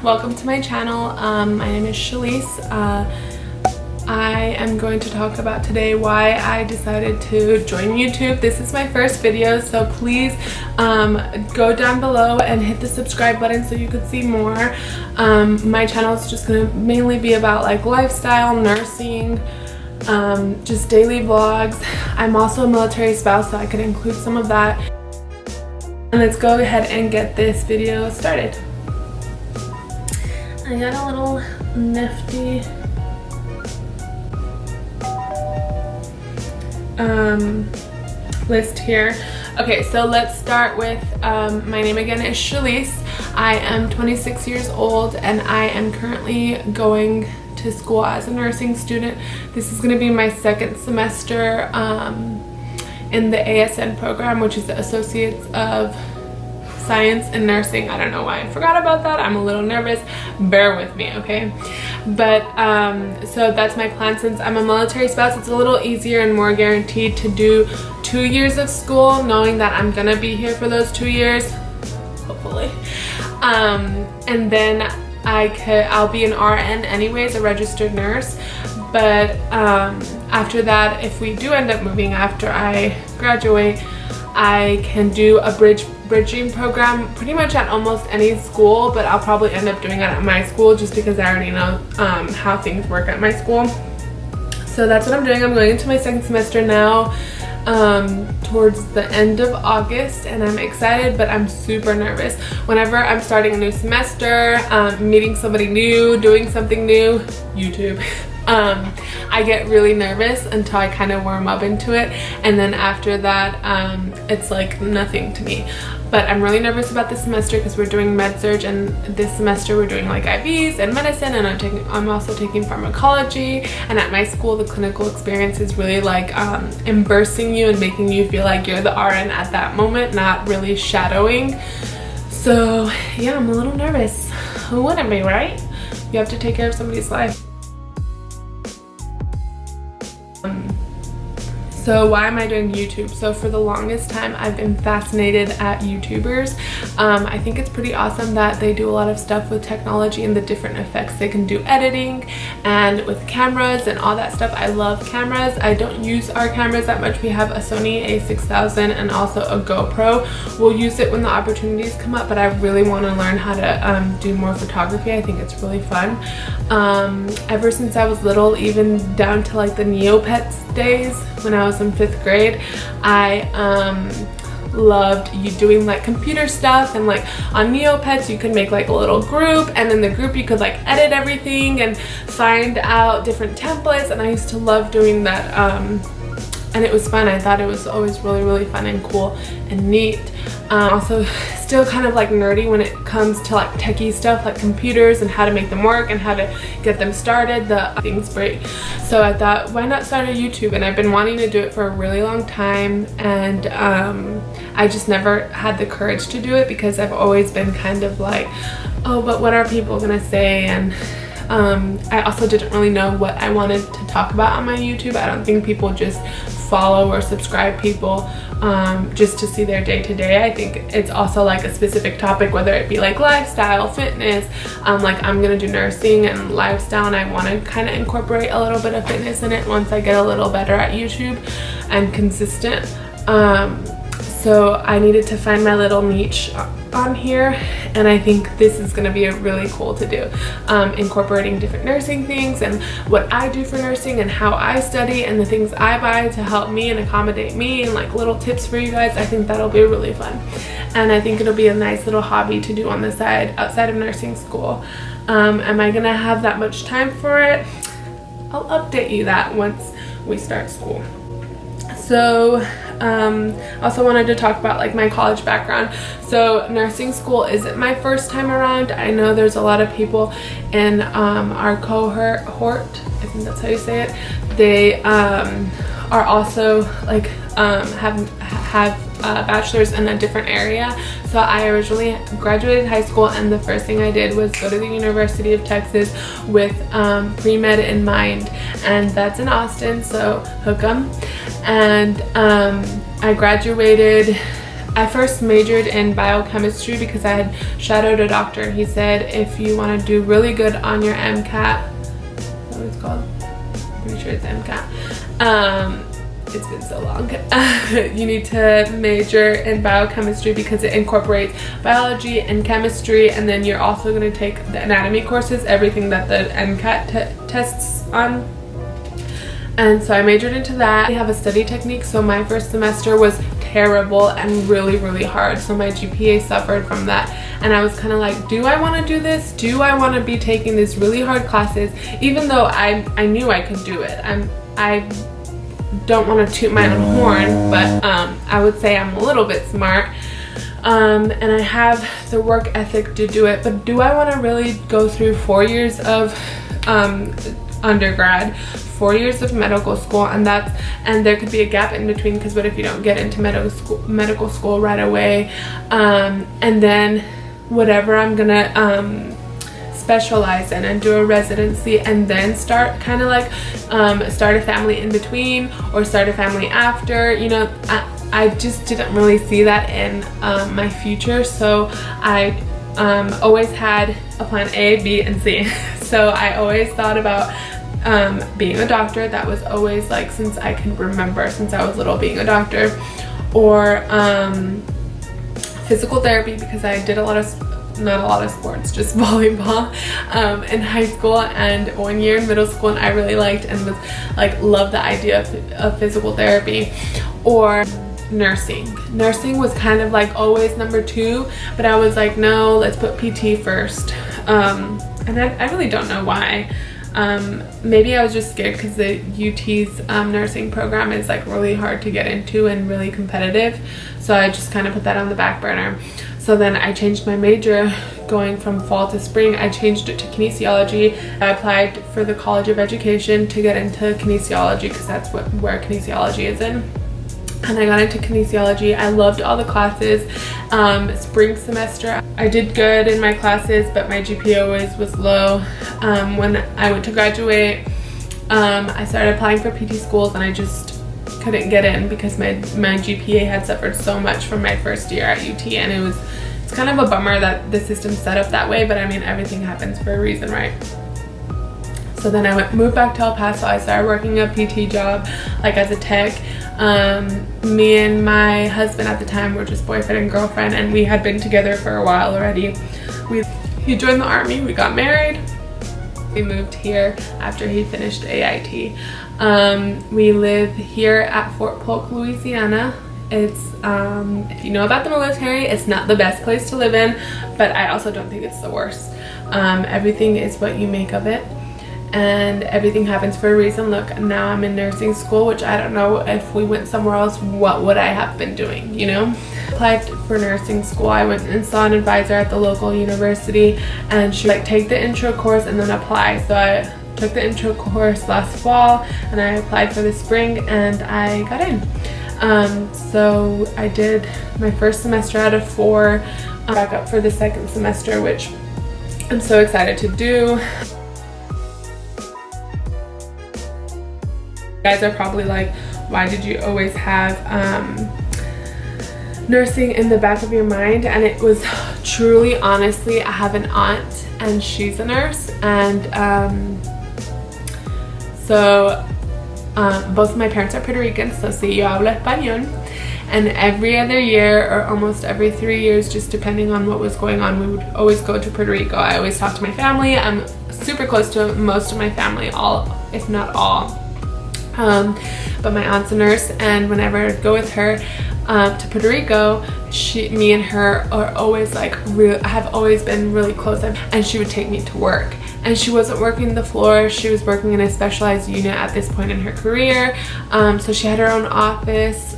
welcome to my channel. My name is Chelisse. I am going to talk about today why I decided to join YouTube. This is my first video, so please go down below and hit the subscribe button so you could see more. My channel is just going to mainly be about like lifestyle, nursing, just daily vlogs. I'm also a military spouse, so I could include some of that. And let's go ahead and get this video started. I got a little nifty list here. Okay, so let's start with my name again is Chelisse. I am 26 years old and I am currently going to school as a nursing student. This is going to be my second semester in the ASN program, which is the Associates of Science in Nursing. I don't know why I forgot about that. I'm a little nervous. Bear with me, okay? But so that's my plan. Since I'm a military spouse, it's a little easier and more guaranteed to do 2 years of school, knowing that I'm gonna be here for those 2 years, hopefully. And then I'll be an RN anyways, a registered nurse. But after that, if we do end up moving after I graduate, I can do a bridging program pretty much at almost any school, but I'll probably end up doing it at my school just because I already know how things work at my school. So that's what I'm doing. I'm going into my second semester now, towards the end of August, and I'm excited, but I'm super nervous. Whenever I'm starting a new semester, meeting somebody new, doing something new, YouTube, I get really nervous until I kind of warm up into it, and then after that it's like nothing to me. But I'm really nervous about this semester because we're doing med surg, and this semester we're doing like IVs and medicine, and I'm also taking pharmacology. And at my school, the clinical experience is really like immersing you and making you feel like you're the RN at that moment, not really shadowing. So yeah, I'm a little nervous. Who wouldn't be, right? You have to take care of somebody's life. So why am I doing YouTube? So for the longest time, I've been fascinated at YouTubers. I think it's pretty awesome that they do a lot of stuff with technology and the different effects they can do, editing and with cameras and all that stuff. I love cameras. I don't use our cameras that much. We have a Sony a6000 and also a GoPro. We'll use it when the opportunities come up, but I really want to learn how to do more photography. I think it's really fun. Ever since I was little, even down to like the Neopets days when I was in 5th grade, I loved doing like computer stuff, and like on Neopets you could make like a little group, and in the group you could like edit everything and find out different templates, and I used to love doing that, and it was fun. I thought it was always really fun and cool and neat. Also still kind of like nerdy when it comes to like techie stuff like computers and how to make them work and how to get them started, the things break. So I thought, why not start a YouTube? And I've been wanting to do it for a really long time, and I just never had the courage to do it because I've always been kind of like, oh, but what are people gonna say? And I also didn't really know what I wanted to talk about on my YouTube. I don't think people just follow or subscribe people just to see their day-to-day. I think it's also like a specific topic, whether it be like lifestyle, fitness, like I'm gonna do nursing and lifestyle, and I want to kind of incorporate a little bit of fitness in it once I get a little better at YouTube and consistent. So I needed to find my little niche on here, and I think this is going to be a really cool to do, incorporating different nursing things and what I do for nursing and how I study and the things I buy to help me and accommodate me, and like little tips for you guys. I think that'll be really fun, and I think it'll be a nice little hobby to do on the side outside of nursing school. Am I gonna have that much time for it? I'll update you that once we start school. So also wanted to talk about like my college background. So nursing school isn't my first time around. I know there's a lot of people in our cohort, I think that's how you say it. They are also like have bachelor's in a different area. So I originally graduated high school, and the first thing I did was go to the University of Texas with pre-med in mind, and that's in Austin, so hook 'em. And I graduated I first majored in biochemistry because I had shadowed a doctor, and he said if you want to do really good on your MCAT, what it's called? Pretty sure it's MCAT. It's been so long. You need to major in biochemistry because it incorporates biology and chemistry, and then you're also going to take the anatomy courses, everything that the MCAT tests on. And so I majored into that. I have a study technique, so my first semester was terrible and really, really hard. So my GPA suffered from that. And I was kind of like, do I want to do this? Do I want to be taking these really hard classes? Even though I knew I could do it. I don't want to toot my own horn, but I would say I'm a little bit smart. And I have the work ethic to do it. But do I want to really go through 4 years of undergrad, 4 years of medical school, and there could be a gap in between, because what if you don't get into medical school right away, and then whatever I'm gonna specialize in and do a residency, and then start kind of like start a family in between or start a family after, you know. I just didn't really see that in my future, so I always had a plan A, B, and C. So I always thought about being a doctor. That was always, like, since I can remember, since I was little, being a doctor, or physical therapy, because I did not a lot of sports, just volleyball in high school and 1 year in middle school, and I really liked and was like, loved the idea of physical therapy. Or nursing was kind of like always number 2, but I was like, no, let's put PT first. And I really don't know why. Maybe I was just scared because the UT's nursing program is like really hard to get into and really competitive, so I just kind of put that on the back burner. So then I changed my major going from fall to spring. I changed it to kinesiology. I applied for the College of Education to get into kinesiology because that's where kinesiology is in. And I got into kinesiology. I loved all the classes. Spring semester, I did good in my classes, but my GPA always was low. When I went to graduate, I started applying for PT schools, and I just couldn't get in because my GPA had suffered so much from my first year at UT, and it's kind of a bummer that the system's set up that way, but I mean, everything happens for a reason, right? So then I moved back to El Paso. I started working a PT job, like as a tech. Me and my husband at the time were just boyfriend and girlfriend, and we had been together for a while already. He joined the army, we got married. We moved here after he finished AIT. We live here at Fort Polk, Louisiana. It's, if you know about the military, it's not the best place to live in, but I also don't think it's the worst. Everything is what you make of it, and everything happens for a reason. Look, now I'm in nursing school, which I don't know, if we went somewhere else, what would I have been doing, you know? Applied for nursing school. I went and saw an advisor at the local university, and she was like, take the intro course and then apply. So I took the intro course last fall, and I applied for the spring, and I got in. So I did my first semester out of 4, back up for the second semester, which I'm so excited to do. You guys are probably like, why did you always have nursing in the back of your mind? And it was truly, honestly, I have an aunt and she's a nurse, and both of my parents are Puerto Rican, so sí, yo hablo español. And every other year, or almost every 3 years, just depending on what was going on, we would always go to Puerto Rico. I always talk to my family. I'm super close to most of my family, all, if not all. But my aunt's a nurse, and whenever I'd go with her to Puerto Rico, me and her are always like, have always been really close, and she would take me to work. And she wasn't working the floor, she was working in a specialized unit at this point in her career, so she had her own office,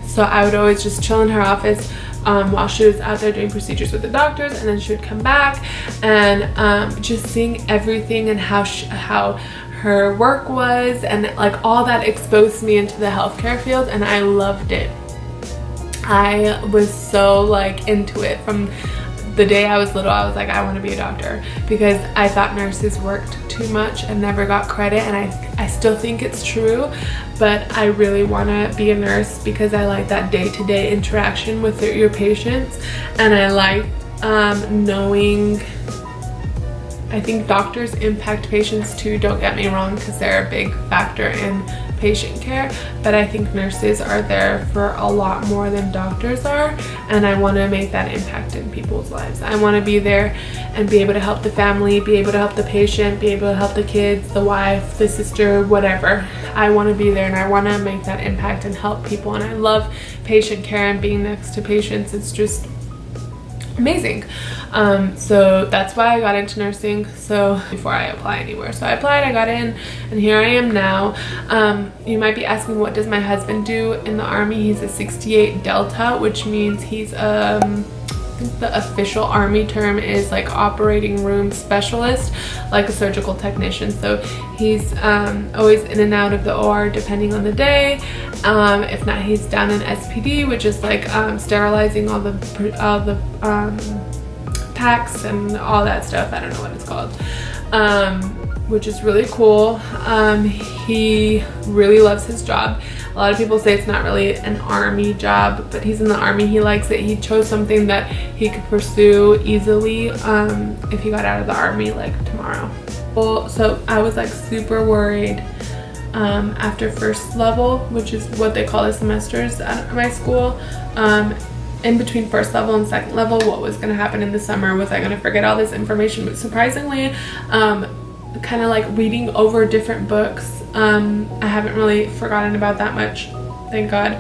so I would always just chill in her office while she was out there doing procedures with the doctors, and then she would come back, and just seeing everything and how her work was, and like all that exposed me into the healthcare field, and I loved it. I was so like into it from the day I was little, I was like, I want to be a doctor, because I thought nurses worked too much and never got credit, and I still think it's true, but I really want to be a nurse because I like that day-to-day interaction with your patients, and I like knowing. I think doctors impact patients too, don't get me wrong, because they're a big factor in patient care, but I think nurses are there for a lot more than doctors are, and I want to make that impact in people's lives. I want to be there and be able to help the family, be able to help the patient, be able to help the kids, the wife, the sister, whatever. I want to be there and I want to make that impact and help people, and I love patient care and being next to patients. It's just amazing. So that's why I got into nursing, so before I apply anywhere. So I applied, I got in, and here I am now. You might be asking, what does my husband do in the Army? He's a 68 Delta, which means he's I think the official Army term is like operating room specialist, like a surgical technician. So he's always in and out of the OR depending on the day. If not, he's down in SPD, which is like sterilizing all the packs and all that stuff. I don't know what it's called, which is really cool. He really loves his job. A lot of people say it's not really an Army job, but he's in the Army. He likes it. He chose something that he could pursue easily if he got out of the Army like tomorrow. Well, so I was like super worried after first level, which is what they call the semesters at my school. In between first level and second level, what was going to happen in the summer? Was I going to forget all this information? But surprisingly, kind of like reading over different books, I haven't really forgotten about that much, thank God.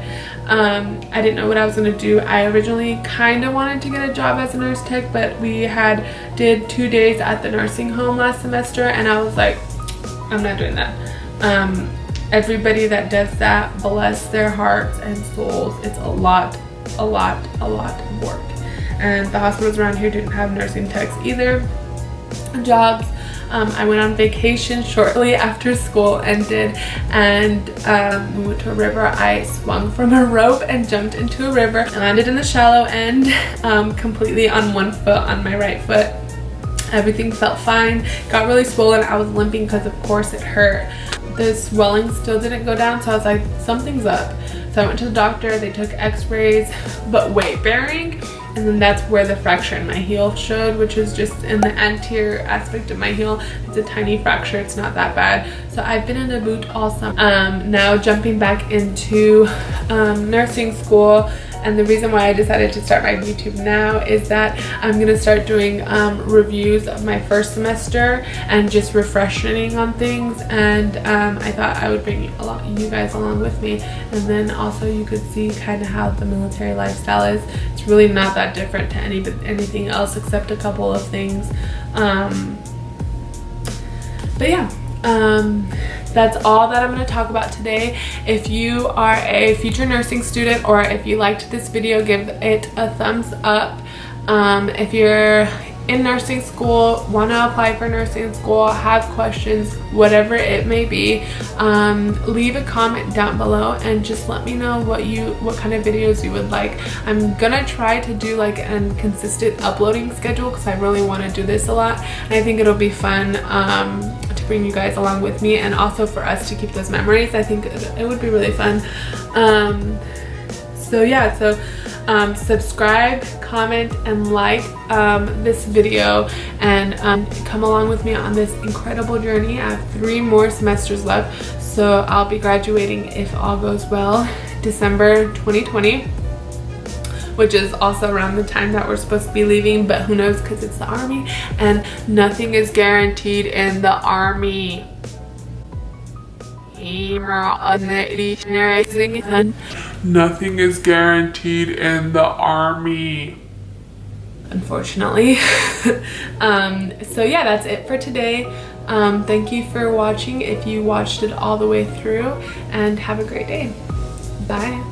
I didn't know what I was going to do. I originally kind of wanted to get a job as a nurse tech, but we did 2 days at the nursing home last semester, and I was like, I'm not doing that. Everybody that does that, bless their hearts and souls, it's a lot of work. And the hospitals around here didn't have nursing techs either jobs. I went on vacation shortly after school ended, and we went to a river. I swung from a rope and jumped into a river and landed in the shallow end, completely on one foot, on my right foot. Everything felt fine. Got really swollen. I was limping because of course it hurt. The swelling still didn't go down, so I was like, something's up. So I went to the doctor, they took x-rays, but weight bearing, and then that's where the fracture in my heel showed, which is just in the anterior aspect of my heel. It's a tiny fracture, it's not that bad. So I've been in a boot all summer. Now jumping back into nursing school, and the reason why I decided to start my YouTube now is that I'm gonna start doing reviews of my first semester and just refreshing on things, and I thought I would bring you guys along with me, and then also you could see kind of how the military lifestyle is. It's really not that different to anything else except a couple of things, but yeah. That's all that I'm going to talk about today. If you are a future nursing student, or if you liked this video, give it a thumbs up. If you're in nursing school, want to apply for nursing school, have questions, whatever it may be, leave a comment down below and just let me know what kind of videos you would like. I'm gonna try to do like a consistent uploading schedule because I really want to do this a lot, and I think it'll be fun to bring you guys along with me, and also for us to keep those memories. I think it would be really fun. So yeah, subscribe, comment, and like this video, and come along with me on this incredible journey. I have 3 more semesters left, so I'll be graduating, if all goes well, December 2020, which is also around the time that we're supposed to be leaving, but who knows, because it's the Army and nothing is guaranteed in the Army. Nothing is guaranteed in the Army, unfortunately. So yeah, that's it for today. Thank you for watching if you watched it all the way through, and have a great day. Bye.